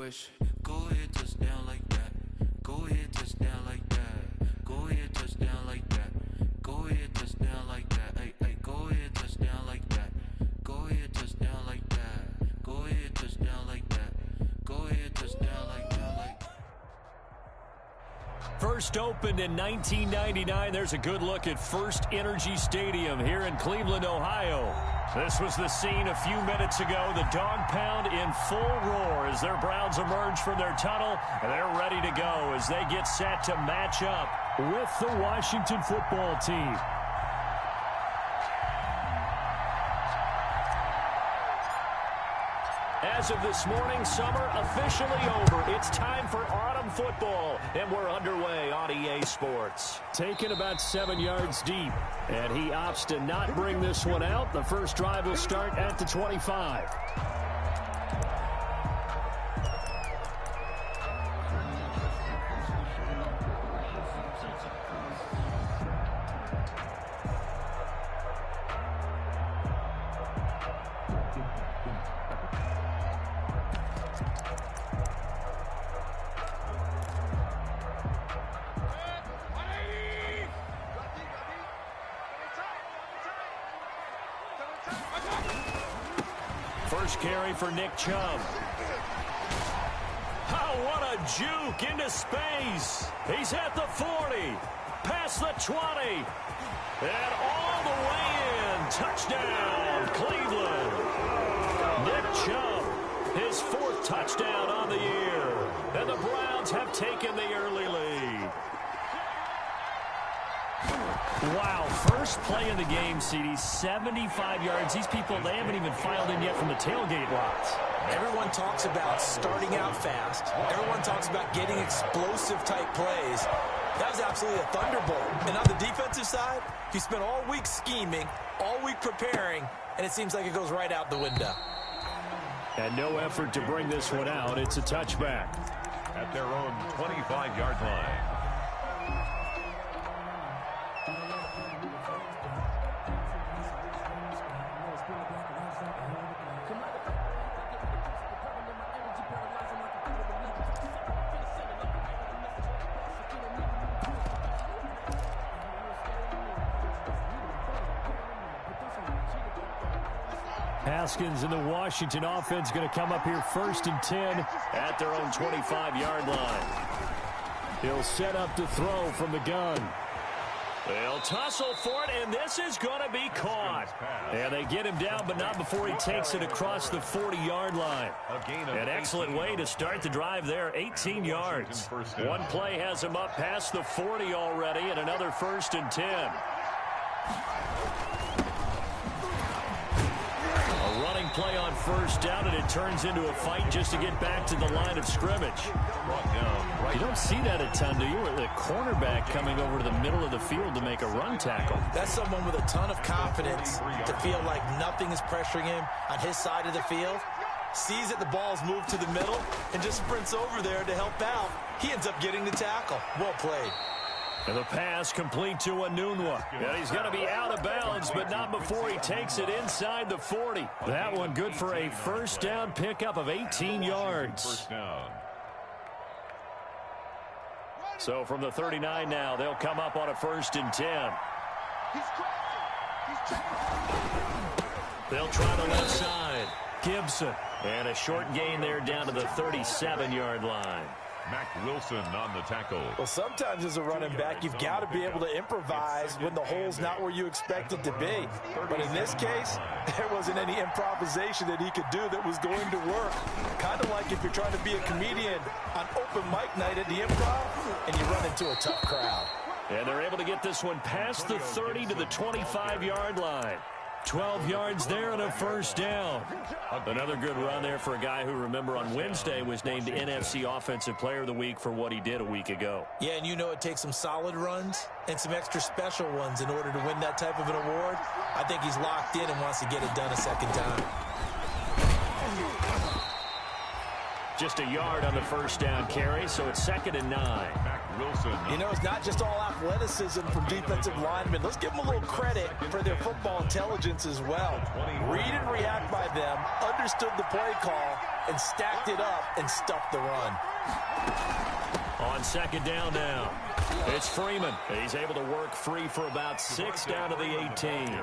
wish. Go ahead, touchdown like that. Go ahead, touchdown like that. Go ahead, touchdown like that. Go ahead, touchdown like that. Hey, hey, go ahead, touchdown like that. Go ahead, touchdown like that. Go ahead, touchdown like that. Go ahead, touchdown like that. First opened in 1999. There's a good look at First Energy Stadium here in Cleveland, Ohio. This was the scene a few minutes ago. The dog pound in full roar as their Browns emerge from their tunnel, and they're ready to go as they get set to match up with the Washington football team. As of this morning, summer officially over. It's time for autumn football, and we're underway on EA Sports. Taken about 7 yards deep, and he opts to not bring this one out. The first drive will start at the 25. First carry for Nick Chubb. Oh, what a juke into space. He's at the 40, past the 20, and all the way in. Touchdown, Cleveland. Nick Chubb, his 4th touchdown on the year. And the Browns have taken the early lead. Wow, first play of the game, CD, 75 yards. These people, they haven't even filed in yet from the tailgate lots. Everyone talks about starting out fast. Everyone talks about getting explosive-type plays. That was absolutely a thunderbolt. And on the defensive side, he spent all week scheming, all week preparing, and it seems like it goes right out the window. And no effort to bring this one out. It's a touchback. At their own 25-yard line. Haskins and the Washington offense going to come up here 1st and 10 at their own 25-yard line. He'll set up to throw from the gun. They'll tussle for it, and this is going to be caught. And they get him down, but not before he takes it across the 40-yard line. An excellent way to start the drive there, 18 yards. One play has him up past the 40 already, and another 1st and 10. Play on 1st down, and it turns into a fight just to get back to the line of scrimmage. You don't see that a ton, do you? The cornerback coming over to the middle of the field to make a run tackle. That's someone with a ton of confidence to feel like nothing is pressuring him on his side of the field. Sees that the ball's moved to the middle and just sprints over there to help out. He ends up getting the tackle. Well played. And the pass complete to Anunwa. And he's going to be out of bounds, but not before he takes it inside the 40. That one good for a 1st down pickup of 18 yards. 1st down. So from the 39 now, they'll come up on a 1st and 10. They'll try the left side. Gibson. And a short gain there down to the 37-yard line. Mac Wilson on the tackle. Well, sometimes as a running back, you've got to be able to improvise when the hole's not where you expect it to be. But in this case, there wasn't any improvisation that he could do that was going to work. Kind of like if you're trying to be a comedian on open mic night at the Improv and you run into a tough crowd. And they're able to get this one past the 30 to the 25-yard line. 12 yards there and a 1st down. Another good run there for a guy who, remember, on Wednesday was named NFC Offensive Player of the Week for what he did a week ago. Yeah, and you know it takes some solid runs and some extra special ones in order to win that type of an award. I think he's locked in and wants to get it done a second time. Just a yard on the 1st down carry, so it's 2nd and 9. Wilson. You know, it's not just all athleticism from defensive linemen. Let's give them a little credit for their football intelligence as well. Read and react by them, understood the play call, and stacked it up and stuffed the run. On second down now, it's Freeman. He's able to work free for about 6 down to the 18.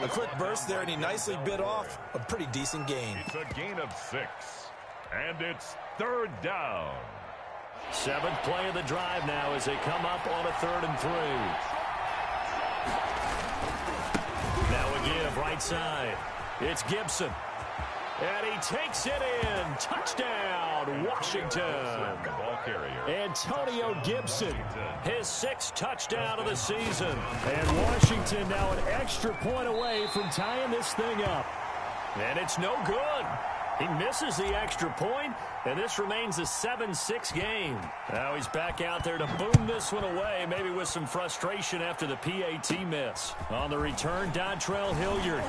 A quick burst there, and he nicely bit off a pretty decent gain. It's a gain of 6, and it's third down. 7th play of the drive now as they come up on a 3rd and 3. Now a give right side. It's Gibson. And he takes it in. Touchdown, Washington. Ball carrier. Antonio Gibson, his 6th touchdown of the season. And Washington now an extra point away from tying this thing up. And it's no good. He misses the extra point, and this remains a 7-6 game. Now he's back out there to boom this one away, maybe with some frustration after the PAT miss. On the return, Dontrell Hilliard.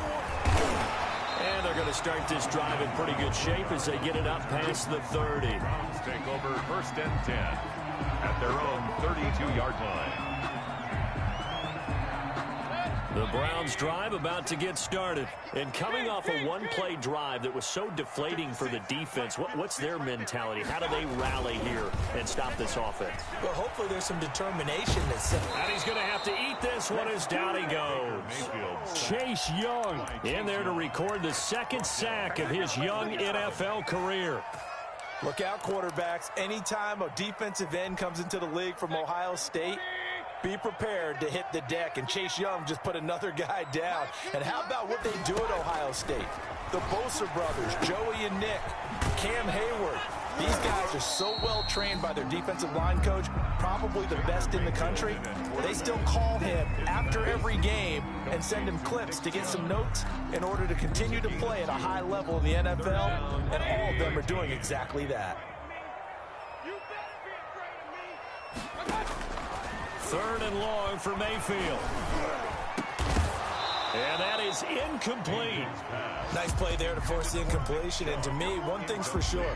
And they're going to start this drive in pretty good shape as they get it up past the 30. Browns take over 1st and 10 at their own 32-yard line. The Browns drive about to get started. And coming off a one-play drive that was so deflating for the defense, what's their mentality? How do they rally here and stop this offense? Well, hopefully there's some determination that's... And he's going to have to eat this one as down he goes. Chase Young in there to record the 2nd sack of his young NFL career. Look out, quarterbacks. Anytime a defensive end comes into the league from Ohio State, be prepared to hit the deck, and Chase Young just put another guy down. And how about what they do at Ohio State? The Bosa brothers, Joey and Nick, Cam Hayward. These guys are so well trained by their defensive line coach, probably the best in the country. They still call him after every game and send him clips to get some notes in order to continue to play at a high level in the NFL, and all of them are doing exactly that. 3rd and long for Mayfield. And that is incomplete. Nice play there to force the incompletion. And to me, one thing's for sure.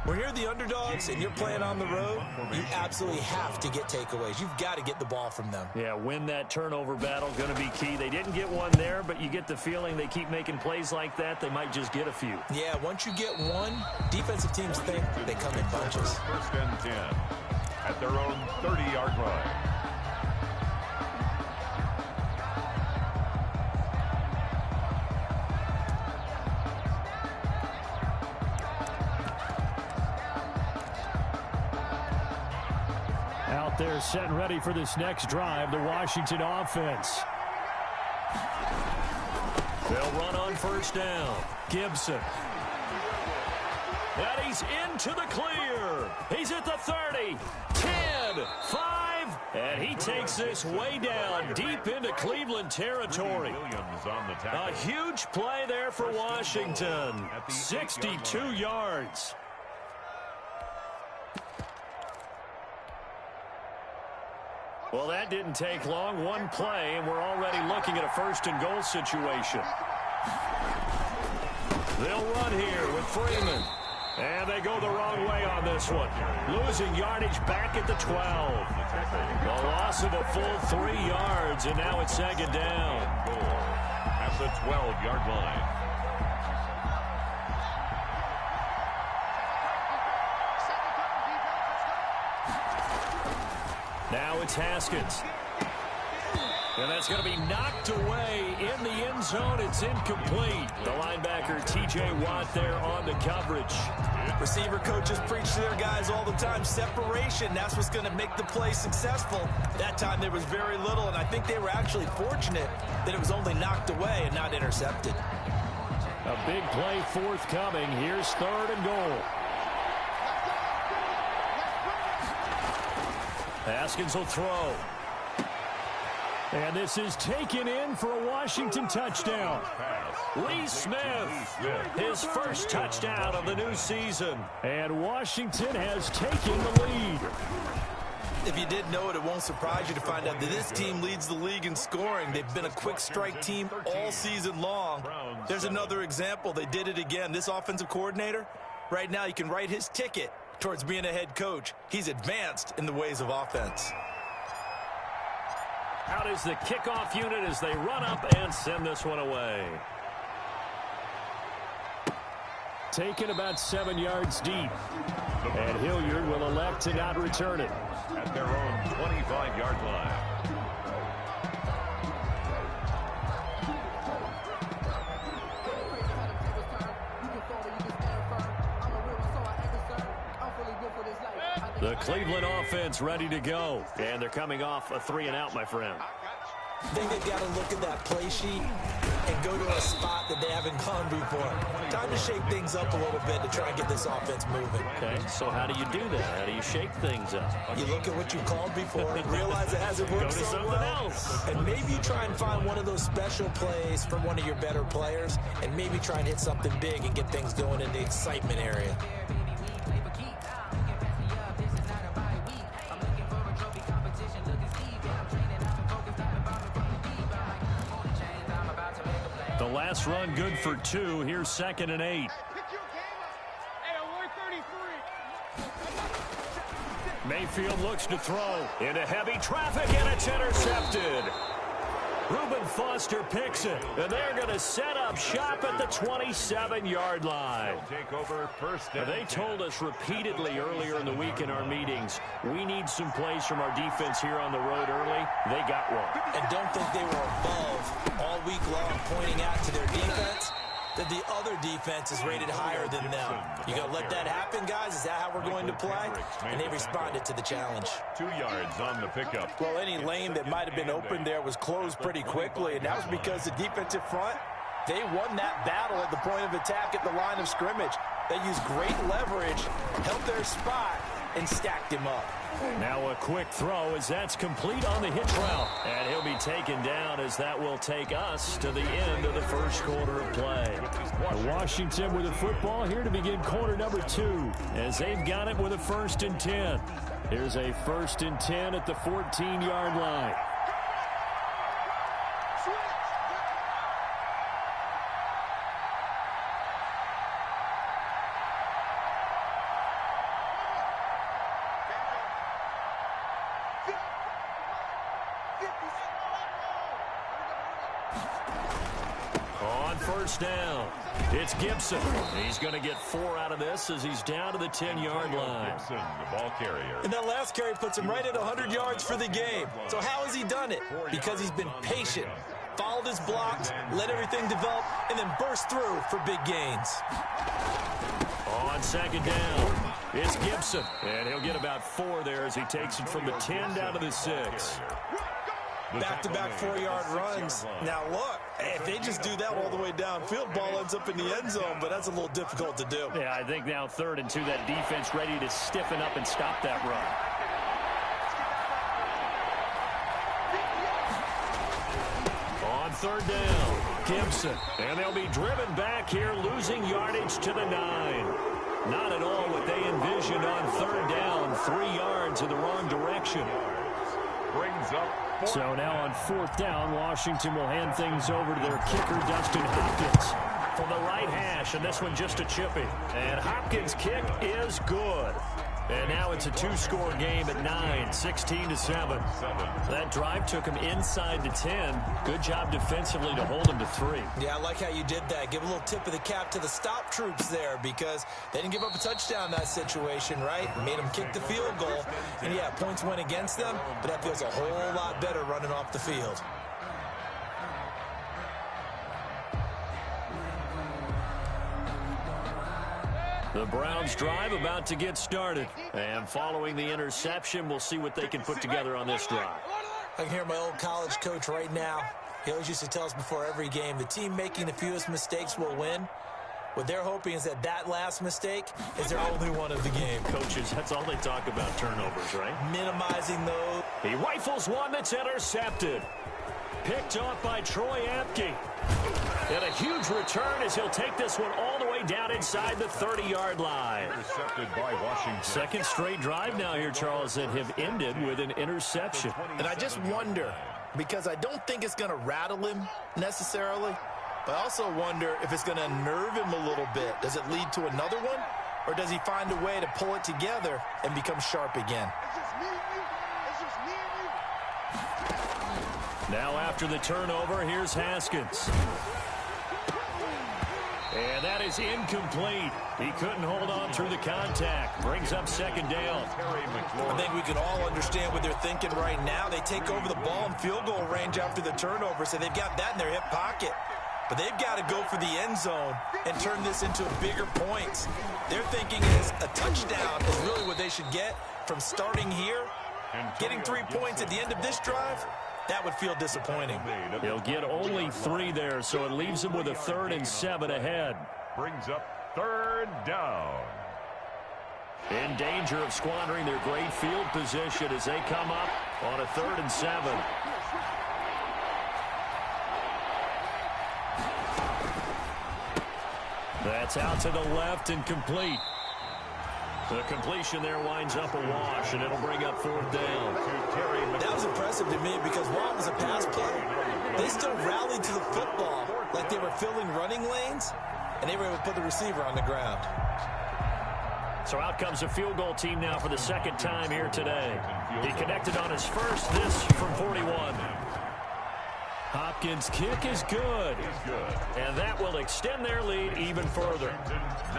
When you're the underdogs and you're playing on the road, you absolutely have to get takeaways. You've got to get the ball from them. Yeah, win that turnover battle, going to be key. They didn't get one there, but you get the feeling they keep making plays like that, they might just get a few. Yeah, once you get one, defensive teams think they come in bunches. 1st and 10 at their own 30-yard line. They're set and ready for this next drive, the Washington offense. They'll run on 1st down. Gibson. And he's into the clear. He's at the 30, 10, 5, and he takes this way down deep into Cleveland territory. A huge play there for Washington. 62 yards. Well, that didn't take long. One play, and we're already looking at a 1st and goal situation. They'll run here with Freeman. And they go the wrong way on this one. Losing yardage back at the 12. The loss of a full 3 yards, and now it's 2nd down. At the 12-yard line. Now it's Haskins. And that's going to be knocked away in the end zone. It's incomplete. The linebacker, T.J. Watt, there on the coverage. Receiver coaches preach to their guys all the time. Separation, that's what's going to make the play successful. That time there was very little, and I think they were actually fortunate that it was only knocked away and not intercepted. A big play forthcoming. Here's 3rd and goal. Haskins will throw. And this is taken in for a Washington touchdown. Lee Smith, his 1st touchdown of the new season. And Washington has taken the lead. If you didn't know it, it won't surprise you to find out that this team leads the league in scoring. They've been a quick strike team all season long. There's another example. They did it again. This offensive coordinator, right now you can write his ticket towards being a head coach. He's advanced in the ways of offense. Out is the kickoff unit as they run up and send this one away. taken about 7 yards deep. And Hilliard will elect to not return it. At their own 25-yard line. The Cleveland offense ready to go. And they're coming off a 3-and-out, my friend. I think they've got to look at that play sheet and go to a spot that they haven't gone before. Time to shake things up a little bit to try and get this offense moving. Okay, so how do you do that? How do you shake things up? You look at what you called before and realize it hasn't worked so well. Else. And maybe you try and find one of those special plays from one of your better players and maybe try and hit something big and get things going in the excitement area. The last run good for 2. Here's 2nd and 8. Mayfield looks to throw into heavy traffic, and it's intercepted. Reuben Foster picks it, and they're going to set up shop at the 27-yard line. Take over first and They told us repeatedly earlier in the week in our meetings, we need some plays from our defense here on the road early. They got one. And don't think they were above all week long pointing out to their defense that the other defense is rated higher than them. You going to let that happen, guys? Is that how we're going to play? And they responded to the challenge. 2 yards on the pickup. Well, any lane that might have been open there was closed pretty quickly, and that was because the defensive front, they won that battle at the point of attack at the line of scrimmage. They used great leverage, held their spot, and stacked him up. Now a quick throw as that's complete on the hitch route. And he'll be taken down as that will take us to the end of the first quarter of play. Washington with the football here to begin quarter number 2 as they've got it with a 1st and 10. Here's a 1st and 10 at the 14-yard line. First down. It's Gibson. He's going to get 4 out of this as he's down to the 10-yard line. Gibson, the ball carrier. And that last carry puts him right at 100 yards for the game. So how has he done it? Because he's been patient, followed his blocks, let everything develop, and then burst through for big gains. On 2nd down, it's Gibson. And he'll get about 4 there as he takes it from the 10 down to the 6. Back-to-back 4-yard runs. Now, look, if they just do that all the way downfield, ball ends up in the end zone, but that's a little difficult to do. Yeah, I think now 3rd and 2, that defense ready to stiffen up and stop that run. On 3rd down, Gibson. And they'll be driven back here, losing yardage to the 9. Not at all what they envisioned on 3rd down. 3 yards in the wrong direction. Brings up. So now on 4th down, Washington will hand things over to their kicker, Dustin Hopkins, from the right hash, and this one just a chippy. And Hopkins' kick is good. And now it's a 2-score game at 9, 16-7. That drive took him inside the 10. Good job defensively to hold him to 3. Yeah, I like how you did that. Give a little tip of the cap to the stop troops there because they didn't give up a touchdown in that situation, right? Made them kick the field goal. And, yeah, points went against them, but that feels a whole lot better running off the field. The Browns drive about to get started. And following the interception, we'll see what they can put together on this drive. I can hear my old college coach right now. He always used to tell us before every game, the team making the fewest mistakes will win. What they're hoping is that last mistake is their only one of the game. Coaches, that's all they talk about, turnovers, right? Minimizing those. He rifles one that's intercepted. Picked off by Troy Apke. And a huge return as he'll take this one all the way down inside the 30-yard line. Intercepted by Washington. Second straight drive now here, Charles, that have ended with an interception. And I just wonder, because I don't think it's going to rattle him necessarily, but I also wonder if it's going to unnerve him a little bit. Does it lead to another one? Or does he find a way to pull it together and become sharp again? Now after the turnover, here's Haskins. And that is incomplete. He couldn't hold on through the contact. Brings up second down. I think we can all understand what they're thinking right now. They take over the ball in field goal range after the turnover, so they've got that in their hip pocket. But they've got to go for the end zone and turn this into bigger points. Their thinking is a touchdown is really what they should get from starting here. Getting 3 points at the end of this drive, that would feel disappointing. He'll get only 3 there, so it leaves him with a 3rd and 7 ahead. Brings up 3rd down. In danger of squandering their great field position as they come up on a 3rd and 7. That's out to the left and complete. The completion there winds up a wash, and it'll bring up 4th down. That was impressive to me because while it was a pass play, they still rallied to the football like they were filling running lanes, and they were able to put the receiver on the ground. So out comes a field goal team now for the 2nd time here today. He connected on his first, this from 41. Hopkins' kick is good. And that will extend their lead even further.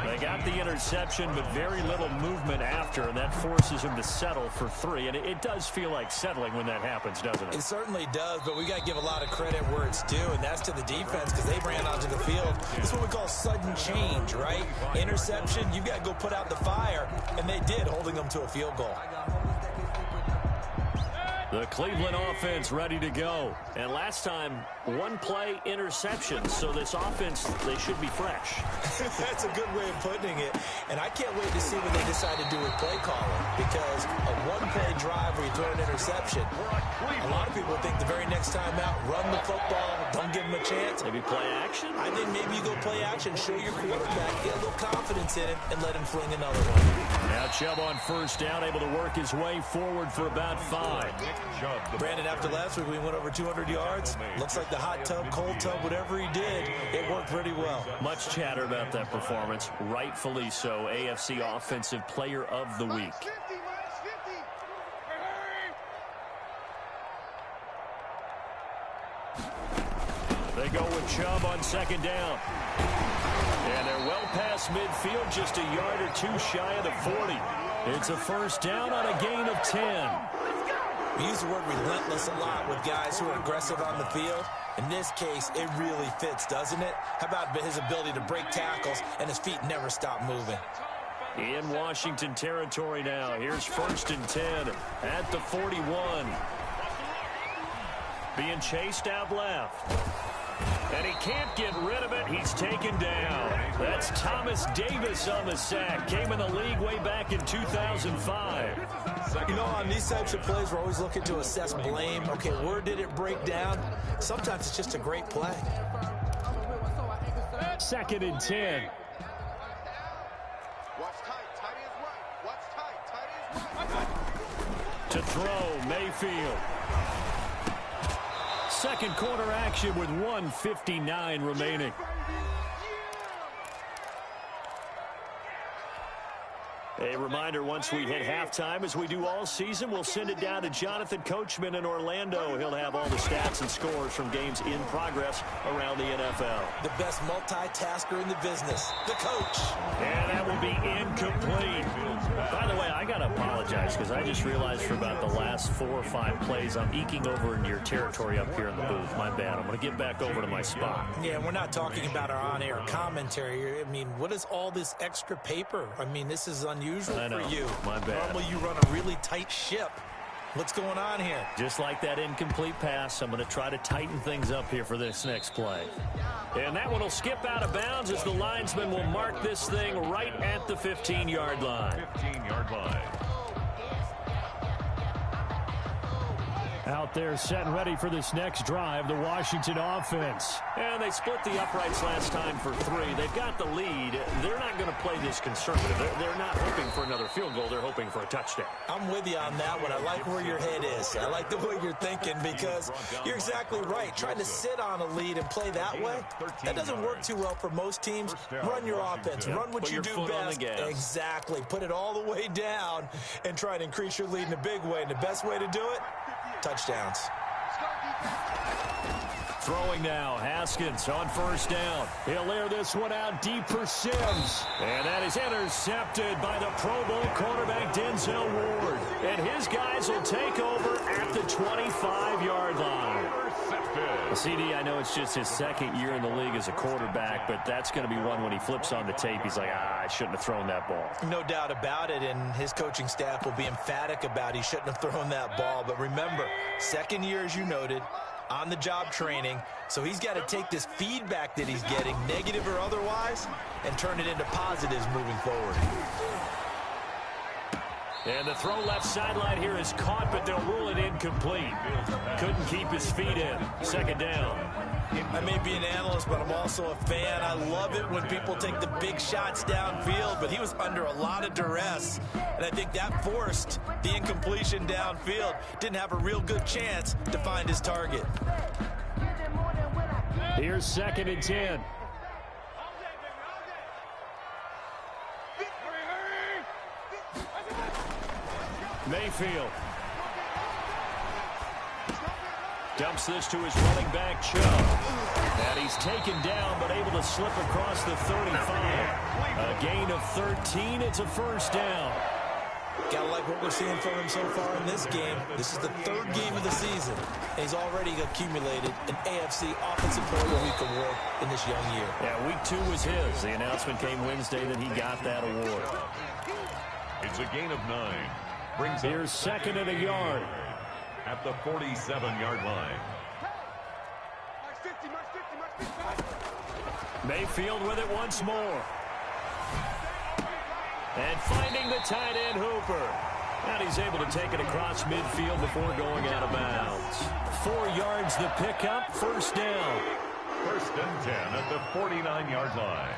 They got the interception, but very little movement after, and that forces him to settle for 3. And it does feel like settling when that happens, doesn't it? It certainly does, but we got to give a lot of credit where it's due, and that's to the defense because they ran onto the field. It's what we call sudden change, right? Interception, you've got to go put out the fire, and they did, holding them to a field goal. The Cleveland offense ready to go. And last time, 1 play interception. So this offense, they should be fresh. That's a good way of putting it. And I can't wait to see what they decide to do with play calling. Because a 1-play drive where you throw an interception, a lot of people think the very next time out, run the football, don't give them a chance. Maybe play action? I think maybe you go play action, show your quarterback, get a little confidence in it, and let him fling another one. Now Chubb on 1st down, able to work his way forward for about 5. Brandon, after last week, we went over 200 yards. Looks like the hot tub, cold tub, whatever he did, it worked pretty well. Much chatter about that performance. Rightfully so. AFC Offensive Player of the Week. They go with Chubb on 2nd down. And they're well past midfield, just a yard or 2 shy of the 40. It's a 1st down on a gain of 10. We use the word relentless a lot with guys who are aggressive on the field. In this case, it really fits, doesn't it? How about his ability to break tackles and his feet never stop moving? In Washington territory now. Here's 1st and 10 at the 41. Being chased out left. And he can't get rid of it. He's taken down. That's Thomas Davis on the sack. Came in the league way back in 2005. You know, on these types of plays, we're always looking to assess blame. Okay, where did it break down? Sometimes it's just a great play. 2nd and 10. To throw, Mayfield. 2nd quarter action with 1:59 remaining. A reminder, once we hit halftime, as we do all season, we'll send it down to Jonathan Coachman in Orlando. He'll have all the stats and scores from games in progress around the NFL. The best multitasker in the business, the coach. And that will be incomplete. By the way, I got to apologize because I just realized for about the last 4 or 5 plays, I'm eking over into your territory up here in the booth. My bad. I'm going to get back over to my spot. Yeah, we're not talking about our on-air commentary. I mean, what is all this extra paper? I mean, this is unusual for you. My bad. Normally you run a really tight ship. What's going on here? Just like that incomplete pass, I'm going to try to tighten things up here for this next play. And that one will skip out of bounds as the linesman will mark this thing right at the 15-yard line. 15-yard line. Out there set and ready for this next drive, the Washington offense. And they split the uprights last time for 3. They've got the lead. They're not going to play this conservative. They're not hoping for another field goal. They're hoping for a touchdown. I'm with you on that one. I like where your head is. I like the way you're thinking because you're exactly right. Trying to sit on a lead and play that way, that doesn't work too well for most teams. Run your offense. Run what you do best. Exactly. Put it all the way down and try to increase your lead in a big way. And the best way to do it? Touchdowns. Throwing now, Haskins on first down. He'll air this one out deep for Sims. And that is intercepted by the Pro Bowl quarterback Denzel Ward. And his guys will take over at the 25-yard line. CD, I know it's just his second year in the league as a quarterback, but that's going to be one when he flips on the tape. He's like, I shouldn't have thrown that ball. No doubt about it, and his coaching staff will be emphatic about he shouldn't have thrown that ball. But remember, second year, as you noted, on-the-job training, so he's got to take this feedback that he's getting, negative or otherwise, and turn it into positives moving forward. And the throw left sideline here is caught, but they'll rule it incomplete. Couldn't keep his feet in. Second down. I may be an analyst, but I'm also a fan. I love it when people take the big shots downfield, but he was under a lot of duress, and I think that forced the incompletion downfield. Didn't have a real good chance to find his target. Here's 2nd and 10. Mayfield dumps this to his running back, Chubb. And he's taken down, but able to slip across the 35. A gain of 13. It's a first down. Gotta like what we're seeing from him so far in this game. This is the 3rd game of the season, and he's already accumulated an AFC Offensive Player of the Week award in this young year. Yeah, week 2 was his. The announcement came Wednesday that he got that award. It's a gain of 9. Here's 2nd and a yard. At the 47-yard line. Mayfield with it once more. And finding the tight end, Hooper. And he's able to take it across midfield before going out of bounds. 4 yards the pickup, first down. 1st and 10 at the 49-yard line.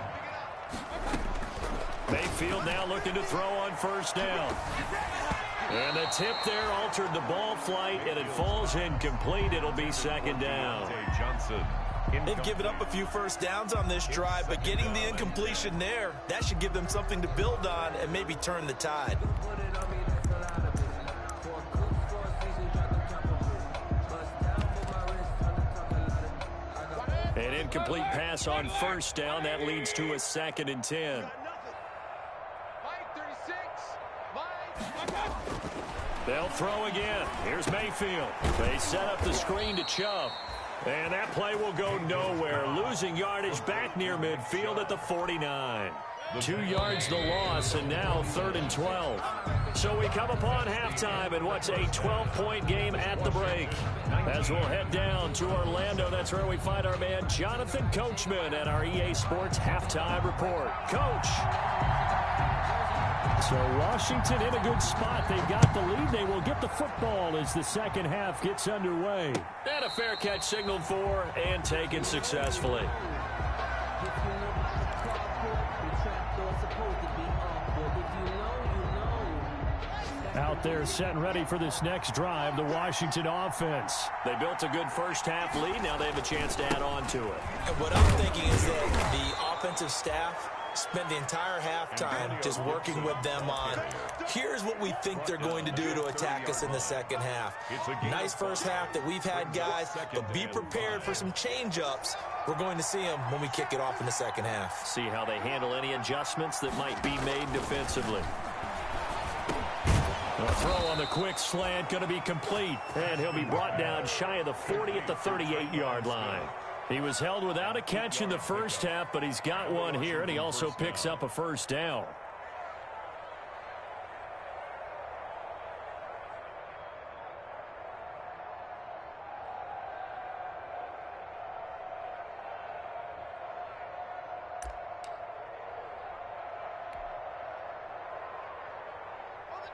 Mayfield now looking to throw on first down. And the tip there altered the ball flight, and it falls incomplete. It'll be 2nd down. Johnson. They've given up a few first downs on this drive, but getting the incompletion there, that should give them something to build on and maybe turn the tide. An incomplete pass on first down. That leads to a 2nd and 10. They'll throw again. Here's Mayfield. They set up the screen to Chubb. And that play will go nowhere. Losing yardage back near midfield at the 49. 2 yards the loss, and now 3rd and 12. So we come upon halftime in what's a 12-point game at the break. As we'll head down to Orlando, that's where we find our man Jonathan Coachman at our EA Sports Halftime Report. Coach. So Washington in a good spot. They've got the lead. They will get the football as the second half gets underway. And a fair catch signaled for and taken successfully. Out there set and ready for this next drive, the Washington offense. They built a good first half lead. Now they have a chance to add on to it. And what I'm thinking is that the offensive staff spent the entire halftime just working with them on, here's what we think they're going to do to attack us in the second half. Nice first half that we've had, guys, but be prepared for some change-ups. We're going to see them when we kick it off in the second half. See how they handle any adjustments that might be made defensively. A throw on the quick slant going to be complete, and he'll be brought down shy of the 40 at the 38-yard line. He was held without a catch in the first half, but he's got one here, and he also picks up a first down.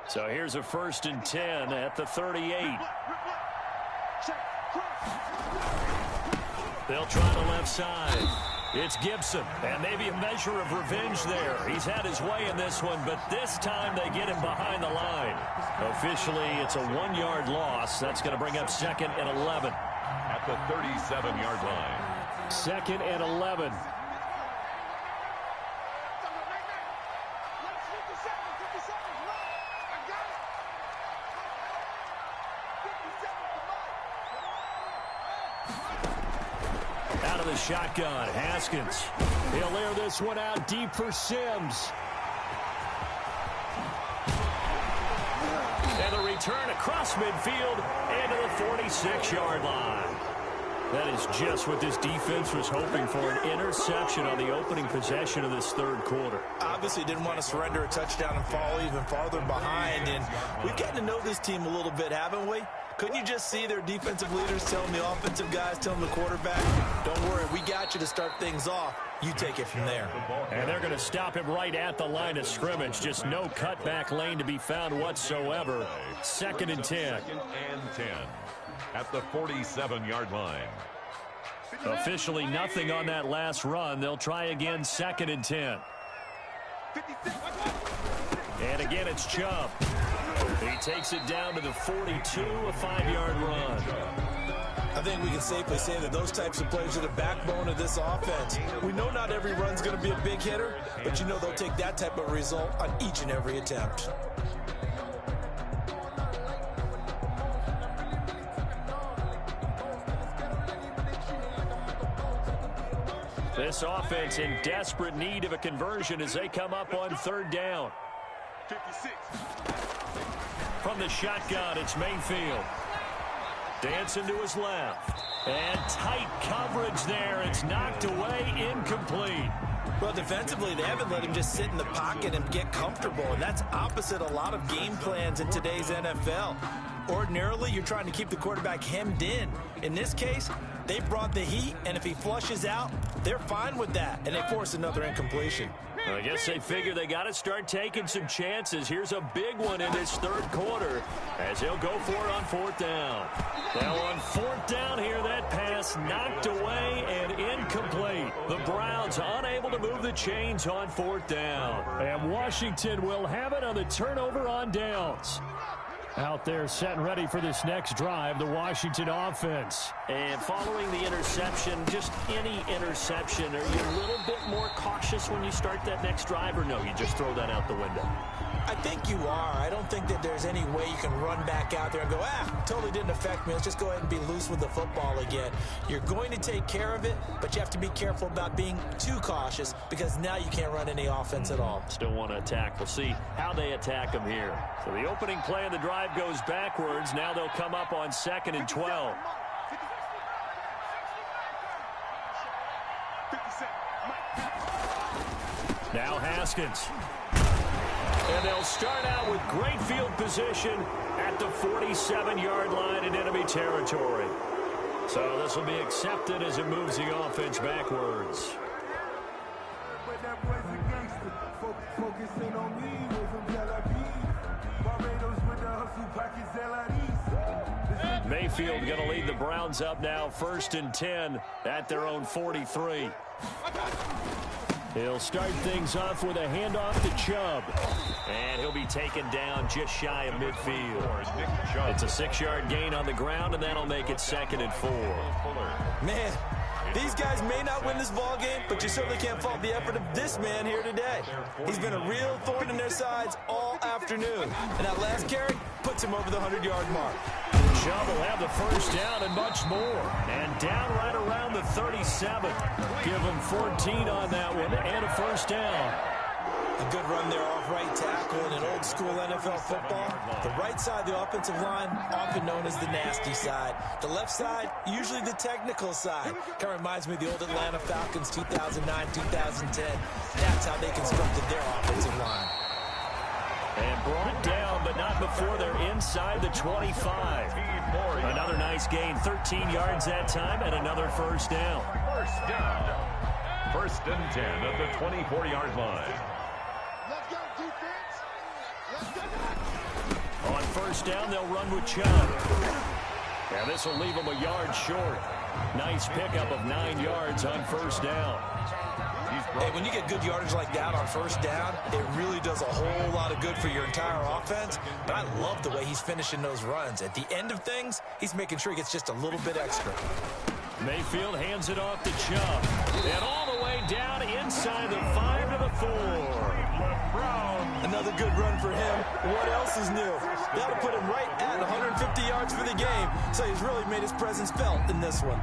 So here's a 1st and 10 at the 38. They'll try the left side. It's Gibson, and maybe a measure of revenge there. He's had his way in this one, but this time they get him behind the line. Officially, it's a 1-yard loss. That's going to bring up 2nd and 11. At the 37-yard line. 2nd and 11. of the shotgun. Haskins. He'll air this one out deep for Sims. And the return across midfield and to the 46-yard line. That is just what this defense was hoping for, an interception on the opening possession of this third quarter. Obviously didn't want to surrender a touchdown and fall even farther behind. And we've gotten to know this team a little bit, haven't we? Couldn't you just see their defensive leaders telling the offensive guys, telling the quarterback, don't worry, we got you to start things off. You take it from there. And they're going to stop him right at the line of scrimmage. Just no cutback lane to be found whatsoever. 2nd and 10. 2nd and 10 at the 47-yard line. Officially nothing on that last run. They'll try again, 2nd and 10. And again, it's Chubb. He takes it down to the 42, a 5-yard run. I think we can safely say that those types of plays are the backbone of this offense. We know not every run's going to be a big hitter, but you know they'll take that type of result on each and every attempt. This offense in desperate need of a conversion as they come up on 3rd down. 56. From the shotgun, it's Mayfield. Dancing to his left. And tight coverage there. It's knocked away, incomplete. Well, defensively, they haven't let him just sit in the pocket and get comfortable, and that's opposite a lot of game plans in today's NFL. Ordinarily, you're trying to keep the quarterback hemmed in. In this case, they brought the heat, and if he flushes out, they're fine with that, and they force another incompletion. I guess they figure they got to start taking some chances. Here's a big one in this third quarter as he'll go for it on 4th down. Now on 4th down here, that pass knocked away and incomplete. The Browns unable to move the chains on 4th down. And Washington will have it on the turnover on downs. Out there set and ready for this next drive, the Washington offense. And following the interception, just any interception, are you a little bit more cautious when you start that next drive, or no, you just throw that out the window? I think you are. I don't think that there's any way you can run back out there and go, totally didn't affect me. Let's just go ahead and be loose with the football again. You're going to take care of it, but you have to be careful about being too cautious because now you can't run any offense at all. Still want to attack. We'll see how they attack them here. So the opening play of the drive goes backwards. Now they'll come up on 2nd and 12. Now Haskins. And they'll start out with great field position at the 47-yard line in enemy territory. So this will be accepted as it moves the offense backwards. Mayfield going to lead the Browns up now, 1st and 10 at their own 43. He'll start things off with a handoff to Chubb. And he'll be taken down just shy of midfield. It's a 6-yard gain on the ground, and that'll make it 2nd and 4. Man, these guys may not win this ball game, but you certainly can't fault the effort of this man here today. He's been a real thorn in their sides all afternoon. And that last carry puts him over the 100-yard mark. Chubb will have the first down and much more. And down right around the 37. Give him 14 on that one and a first down. A good run there off right tackle in an old-school NFL football. The right side of the offensive line, often known as the nasty side. The left side, usually the technical side. Kind of reminds me of the old Atlanta Falcons 2009-2010. That's how they constructed their offensive line. And brought down, but not before they're inside the 25. Another nice gain, 13 yards that time, and another first down. First down. 1st and 10 at the 24-yard line. Let's go, defense. Let's go. On first down, they'll run with Chubb. And this will leave them a yard short. Nice pickup of 9 yards on first down. Hey, when you get good yardage like that on first down, it really does a whole lot of good for your entire offense. But I love the way he's finishing those runs. At the end of things, he's making sure he gets just a little bit extra. Mayfield hands it off to Chubb. And all the way down inside the 5 to the 4. Another good run for him. What else is new? That'll put him right at 150 yards for the game. So he's really made his presence felt in this one.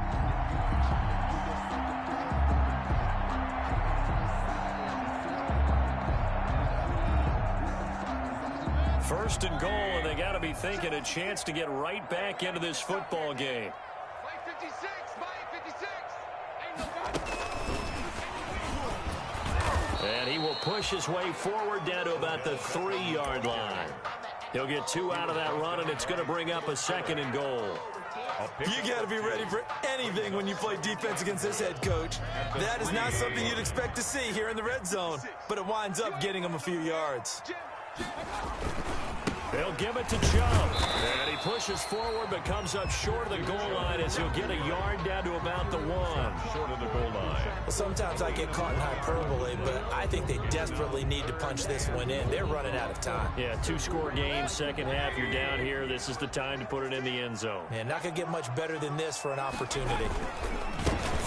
First and goal, and they got to be thinking a chance to get right back into this football game. Play 56, play 56. And he will push his way forward down to about the 3-yard line. He'll get 2 out of that run, and it's going to bring up a second and goal. You got to be ready for anything when you play defense against this head coach. That is not something you'd expect to see here in the red zone, but it winds up getting him a few yards. They'll give it to Chubb. And he pushes forward but comes up short of the goal line as he'll get a yard down to about the 1. Short of the goal line. Well, sometimes I get caught in hyperbole, but I think they desperately need to punch this one in. They're running out of time. Yeah, 2-score game, second half, you're down here. This is the time to put it in the end zone. Man, not going to get much better than this for an opportunity.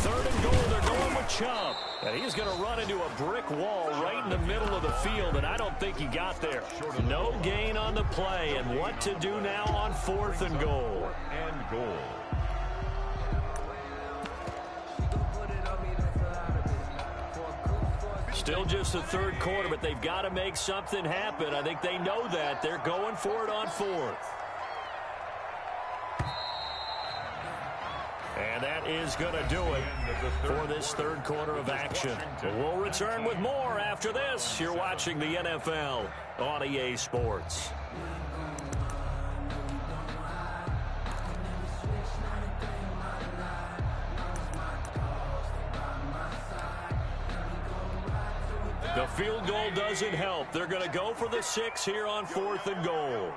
3rd and goal, they're going with Chubb. And he's going to run into a brick wall right in the middle of the field, and I don't think he got there. No gain on the play, and what to do now on 4th and goal. And goal. Still just the 3rd quarter, but they've got to make something happen. I think they know that. They're going for it on 4th. And that is going to do it for this 3rd quarter of action. We'll return with more after this. You're watching the NFL on EA Sports. The field goal doesn't help. They're going to go for the 6 here on 4th and goal.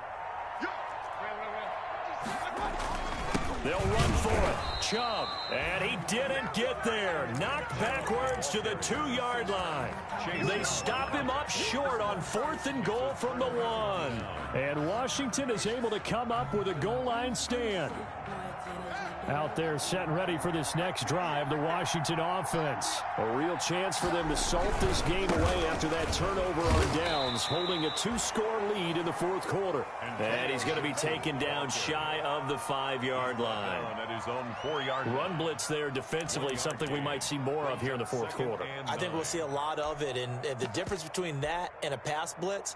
They'll run for it. Chubb. And he didn't get there. Knocked backwards to the 2-yard line. They stop him up short on 4th and goal from the 1. And Washington is able to come up with a goal line stand. Out there set and ready for this next drive, the Washington offense. A real chance for them to salt this game away after that turnover on downs, holding a 2-score lead in the 4th quarter. And he's going to be taken down shy of the 5-yard line. At his own 4-yard Run blitz there defensively, something we might see more of here in the 4th quarter. I think we'll see a lot of it, and the difference between that and a pass blitz,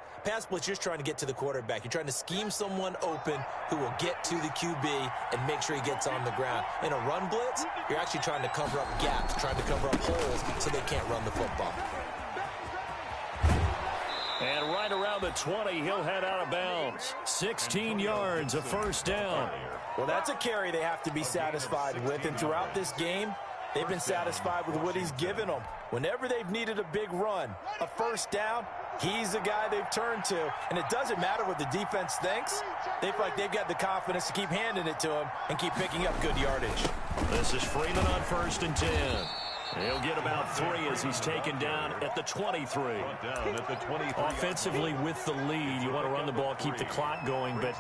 you're just trying to get to the quarterback. You're trying to scheme someone open who will get to the QB and make sure he gets on the ground. In a run blitz, you're actually trying to cover up gaps, trying to cover up holes so they can't run the football. And right around the 20, he'll head out of bounds. 16 yards, a 1st down. Well, that's a carry they have to be satisfied with, and throughout this game, they've been satisfied with what he's given them. Whenever they've needed a big run, a 1st down, he's the guy they've turned to. And it doesn't matter what the defense thinks. They feel like they've got the confidence to keep handing it to him and keep picking up good yardage. This is Freeman on 1st and 10. He'll get about 3 as he's taken down at the 23. Offensively with the lead, you want to run the ball, keep the clock going, but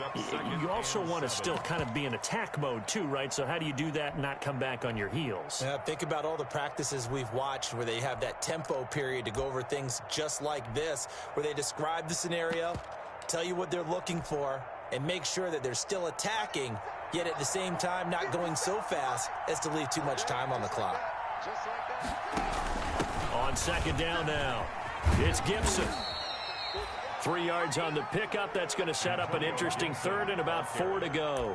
you also want to still kind of be in attack mode too, right? So how do you do that and not come back on your heels? Yeah, think about all the practices we've watched where they have that tempo period to go over things just like this, where they describe the scenario, tell you what they're looking for, and make sure that they're still attacking, yet at the same time not going so fast as to leave too much time on the clock. On 2nd down now, it's Gibson. 3 yards on the pickup. That's going to set up an interesting 3rd and about 4 to go.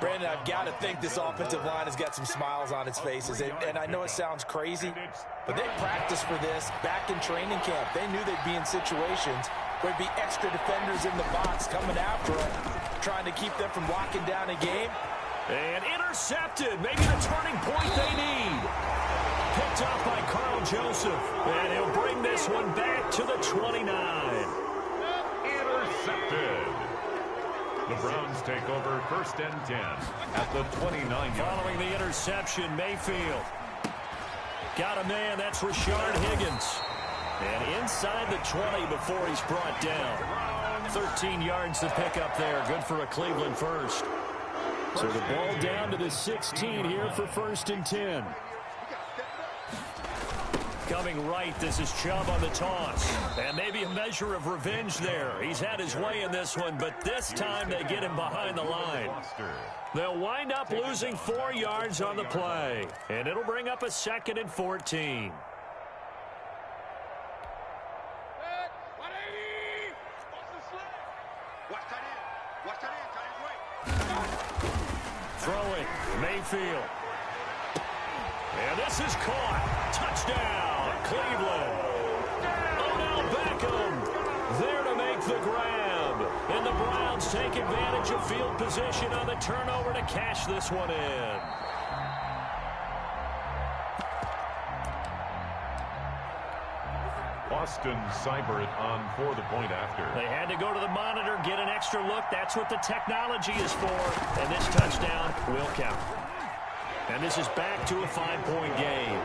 Brandon, I've got to think this offensive line has got some smiles on its faces. And I know it sounds crazy, but they practiced for this back in training camp. They knew they'd be in situations where there'd be extra defenders in the box coming after them, trying to keep them from locking down a game. And intercepted. Maybe the turning point they need. Picked up by Carl Joseph. And he'll bring this one back to the 29. Intercepted. The Browns take over 1st and 10 at the 29. Following the interception, Mayfield. Got a man. That's Rashard Higgins. And inside the 20 before he's brought down. 13 yards to pick up there. Good for a Cleveland 1st. So the ball down to the 16 here for 1st and 10. Coming right, this is Chubb on the toss. And maybe a measure of revenge there. He's had his way in this one, but this time they get him behind the line. They'll wind up losing 4 yards on the play. And it'll bring up a 2nd and 14. Mayfield. And this is caught. Touchdown, Cleveland. Odell Beckham there to make the grab. And the Browns take advantage of field position on the turnover to cash this one in. Boston cyber it on for the point after. They had to go to the monitor, get an extra look. That's what the technology is for. And this touchdown will count. And this is back to a 5-point game.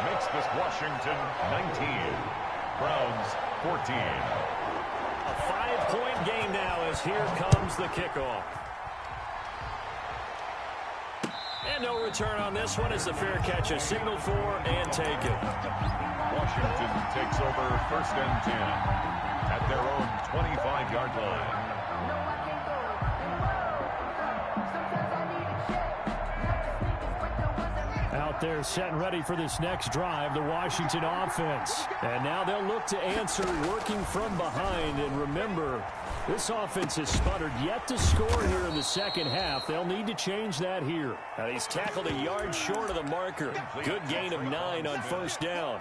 Makes this Washington 19. Browns 14. A 5-point game now as here comes the kickoff. And no return on this one as the fair catch is signaled for and taken. Washington takes over 1st and 10 at their own 25-yard line. Out there set and ready for this next drive, the Washington offense. And now they'll look to answer working from behind. And remember, this offense has sputtered yet to score here in the second half. They'll need to change that here. Now he's tackled a yard short of the marker. Good gain of 9 on 1st down.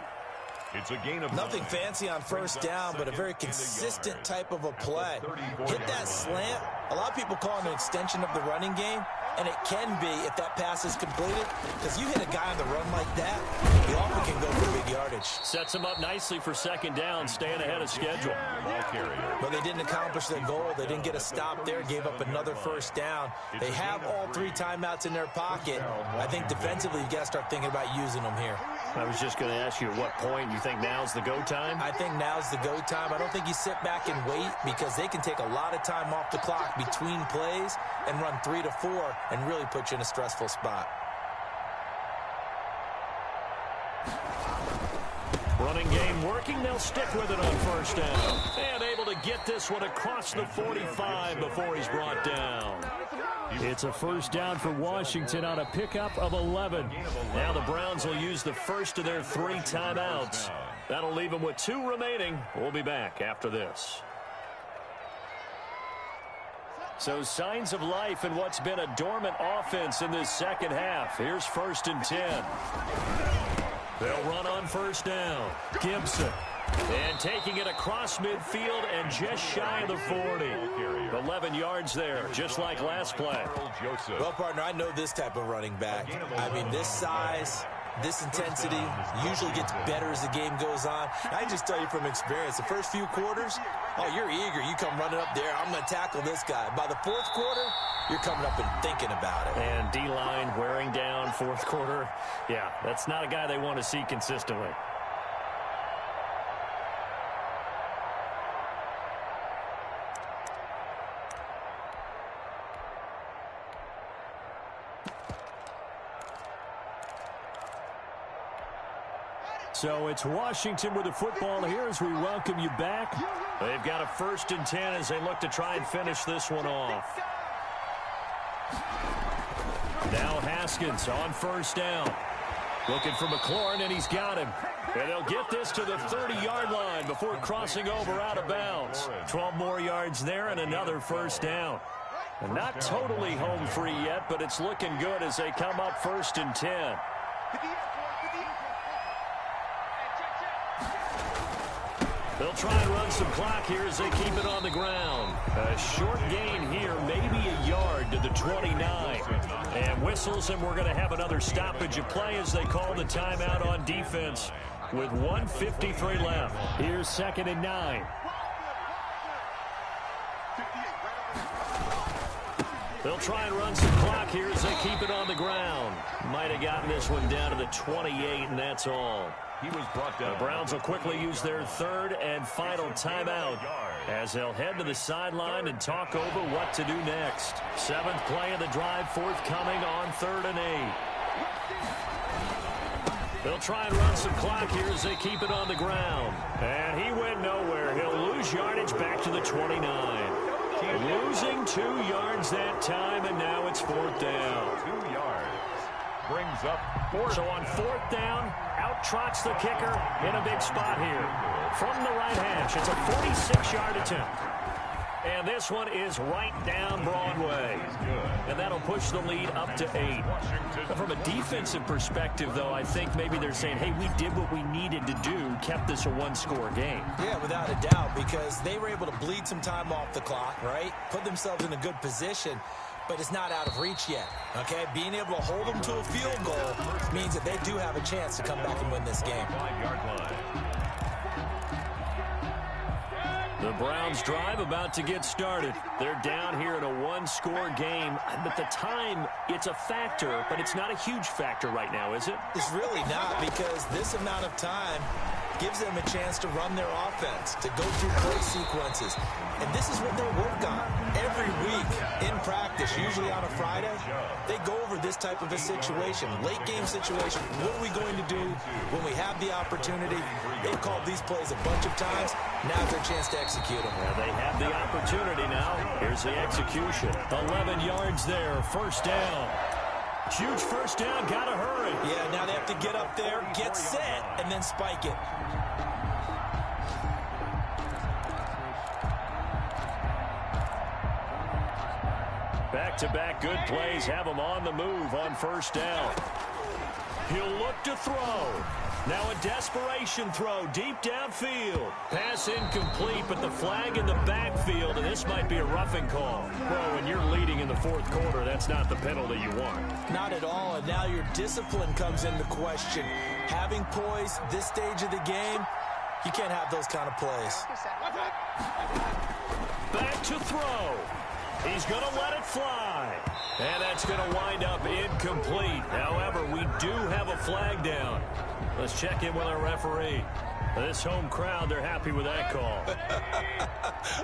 It's a gain of nothing fancy on 1st down, but a very consistent type of a play. Hit that slant. A lot of people call it an extension of the running game, and it can be if that pass is completed, because you hit a guy on the run like that, he often can go for big yardage. Sets him up nicely for 2nd down, staying ahead of schedule. Ball carrier. But they didn't accomplish their goal. They didn't get a stop there, gave up another 1st down. They have all 3 timeouts in their pocket. I think defensively, you've got to start thinking about using them here. I was just going to ask you at what point you think now's the go time? I think now's the go time. I don't think you sit back and wait because they can take a lot of time off the clock between plays and run 3 to 4 and really put you in a stressful spot. Running game working. They'll stick with it on 1st down. And able to get this one across the 45 before he's brought down. It's a 1st down for Washington on a pickup of 11. Now the Browns will use the first of their 3 timeouts. That'll leave them with 2 remaining. We'll be back after this. So signs of life in what's been a dormant offense in this second half. Here's 1st and 10. They'll run on 1st down. Gibson. And taking it across midfield and just shy of the 40. 11 yards there, just like last play. Well, partner, I know this type of running back. I mean, this size, this intensity usually gets better as the game goes on. I just tell you from experience, the first few quarters, oh, you're eager. You come running up there. I'm going to tackle this guy. By the 4th quarter, you're coming up and thinking about it. And D-line wearing down 4th quarter. Yeah, that's not a guy they want to see consistently. So it's Washington with the football here as we welcome you back. They've got a 1st and 10 as they look to try and finish this one off. Now Haskins on 1st down. Looking for McLaurin, and he's got him. And they'll get this to the 30-yard line before crossing over out of bounds. 12 more yards there and another 1st down. And not totally home free yet, but it's looking good as they come up 1st and 10. They'll try and run some clock here as they keep it on the ground. A short gain here, maybe a yard to the 29. And whistles, and we're going to have another stoppage of play as they call the timeout on defense with 1:53 left. Here's 2nd and 9. They'll try and run some clock here as they keep it on the ground. Might have gotten this one down to the 28, and that's all. He was brought down. The Browns will quickly use their 3rd and final timeout as they'll head to the sideline and talk over what to do next. 7th play of the drive forthcoming on 3rd and 8. They'll try and run some clock here as they keep it on the ground. And he went nowhere. He'll lose yardage back to the 29. Losing 2 yards that time, and now it's 4th down. 2 yards. Brings up 4th. So on 4th down, out trots the kicker in a big spot here. From the right hash, it's a 46-yard attempt. And this one is right down Broadway. And that'll push the lead up to 8. From a defensive perspective, though, I think maybe they're saying, hey, we did what we needed to do, kept this a one-score game. Yeah, without a doubt, because they were able to bleed some time off the clock, right? Put themselves in a good position, but it's not out of reach yet, okay? Being able to hold them to a field goal means that they do have a chance to come back and win this game. 5-yard line. The Browns drive about to get started. They're down here in a one-score game. But the time, it's a factor, but it's not a huge factor right now, is it? It's really not, because this amount of time gives them a chance to run their offense, to go through play sequences. And this is what they'll work on every week in practice, usually on a Friday. They go over this type of a situation, late game situation. What are we going to do when we have the opportunity? They've called these plays a bunch of times. Now's their chance to execute them. Well, they have the opportunity now. Here's the execution. 11 yards there, first down. Huge first down, gotta hurry. Yeah, now they have to get up there, get set, and then spike it. Back-to-back good plays have him on the move on first down. He'll look to throw. Now a desperation throw deep downfield. Pass incomplete, but the flag in the backfield, and this might be a roughing call. Well, when you're leading in the fourth quarter, that's not the penalty you want. Not at all, and now your discipline comes into question. Having poise this stage of the game, you can't have those kind of plays. Back to throw. He's going to let it fly. And that's going to wind up incomplete. However, we do have a flag down. Let's check in with our referee. This home crowd, they're happy with that call.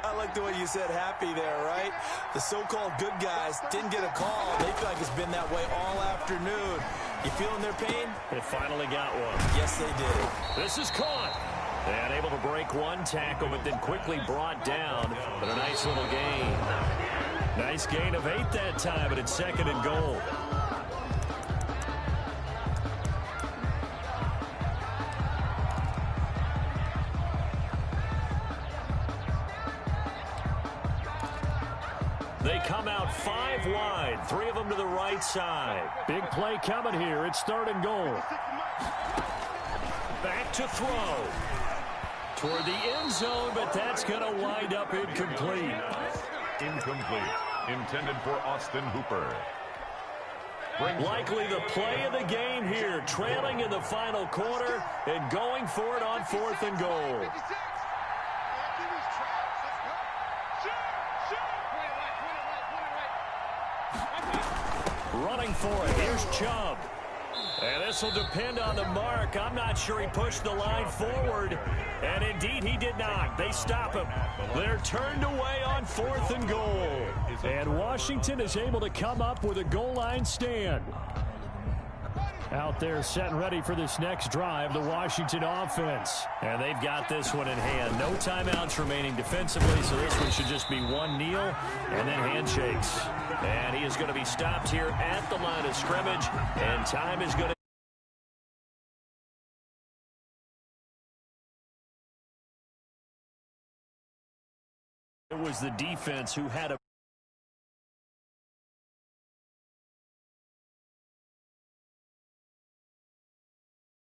I like the way you said happy there, right? The so-called good guys didn't get a call. They feel like it's been that way all afternoon. You feeling their pain? They finally got one. Yes, they did. This is caught. And able to break one tackle, but then quickly brought down. But a nice little gain. Nice gain of 8 that time, but it's second and goal. They come out 5 wide, 3 of them to the right side. Big play coming here. It's third and goal. Back to throw. Toward the end zone, but that's going to wind up incomplete. Incomplete. Intended for Austin Hooper. Likely the play of the game here, trailing in the final quarter and going for it on 4th and goal. Running for it. Here's Chubb. And this will depend on the mark. I'm not sure he pushed the line forward. And indeed, he did not. They stop him. They're turned away on 4th and goal. And Washington is able to come up with a goal line stand. Out there set and ready for this next drive, the Washington offense. And they've got this one in hand. No timeouts remaining defensively, so this one should just be one kneel and then handshakes. And he is going to be stopped here at the line of scrimmage, and time is going to... It was the defense who had a